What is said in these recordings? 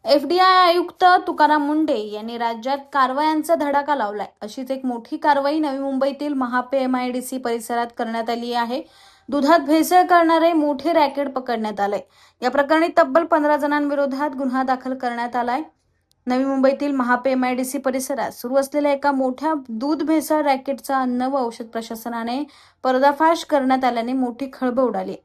FDI आयुक्त तुकाराम मुंढे यांनी राज्यात कारवायांचा धडाका लावलाय। अशीच एक मोठी कारवाई नवी मुंबईतील महापे MIDC परिसरात करण्यात आली आहे। दुधात भेसळ करणारे मोठे रॅकेट पकडण्यात आले। या प्रकरणी तब्बल 15 जणांविरोधात गुन्हा दाखल करण्यात आलाय। नवी मुंबईतील महापे MIDC परिसरात सुरू असलेल्या एका मोठ्या दूध भेसळ रॅकेटचा अन्न व औषध प्रशासनाने पर्दाफाश करण्यात आल्याने मोठी खळबळ उडाली।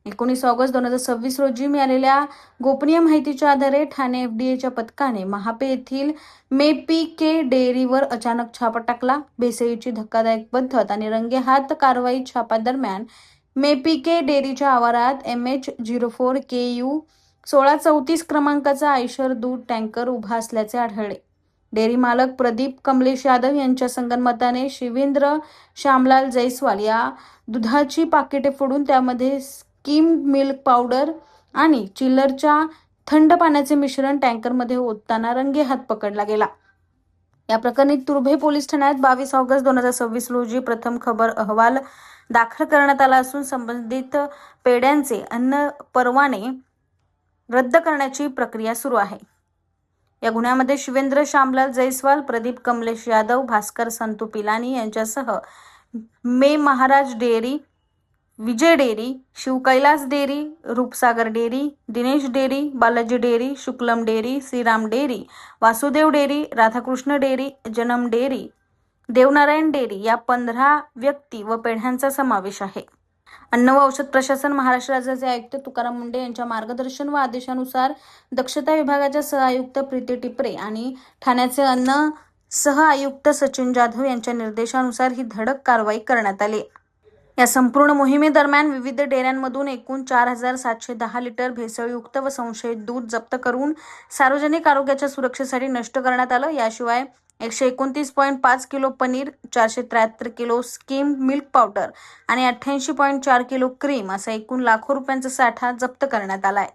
19 ऑगस्ट 2026 रोजी मिळालेल्या गोपनीय माहितीच्या आधारे ठाणे FDAच्या पथकाने महापे येथील मेपीके डेअरीवर अचानक छापा टाकला। भेसळीची धक्कादायक पद्धत आणि रंगेहात कारवाई छापा दरम्यान मेपीके डेअरीच्या आवारात MH04KU 1634 क्रमांकाचा आयशर दूध टँकर उभा असल्याचे आढळले। डेअरी मालक प्रदीप कमलेश यादव यांच्या संगनमताने शिवेंद्र श्यामलाल जयस्वाल या दुधाची पाकिटे फोडून त्यामध्ये स्किम मिल्क पावडर आणि चिल्लरच्या थंड पाण्याचे मिश्रण टँकरमध्ये ओतताना रंगेहात पकडला गेला। या प्रकरणी तुर्भे पोलीस ठाण्यात 22 ऑगस्ट 2026 रोजी प्रथम खबर अहवाल दाखल करण्यात आला असून संबंधित पेढ्यांचे अन्न परवाने रद्द करण्याची प्रक्रिया सुरू आहे। या गुन्ह्यामध्ये शिवेंद्र श्यामलाल जयस्वाल, प्रदीप कमलेश यादव, भास्कर संतू पिलानी यांच्यासह मे Maharaj dairy, Vijay dairy, Shiv Kailas dairy, Roopsagar dairy, Dinesh dairy, Balaji dairy, Shuklam dairy, Shriram dairy, Vasudev dairy, Radhakrishna dairy, Janam dairy, Devnarayan dairy या 15 व्यक्ती व पेढ्यांचा समावेश आहे। अन्न व औषध प्रशासन महाराष्ट्र राज्याचे आयुक्त तुकाराम मुंढे यांच्या मार्गदर्शन व आदेशानुसार दक्षता विभागाच्या सहआयुक्त प्रीती टिपरे आणि ठाण्याचे अन्न सहआयुक्त सचिन जाधव यांच्या निर्देशानुसार ही धडक कारवाई करण्यात आली। या संपूर्ण मोहिमेदरम्यान विविध डेअऱ्यांमधून एकूण 4710 लिटर भेसळयुक्त व संशयित दूध जप्त करून सार्वजनिक आरोग्याच्या सुरक्षेसाठी नष्ट करण्यात आलं। याशिवाय 129.5 kilo paneer, 473 kilo skim milk powder आणि 88.4 किलो क्रीम असा एकूण लाखो रुपयांचा साठा जप्त करण्यात आलाय।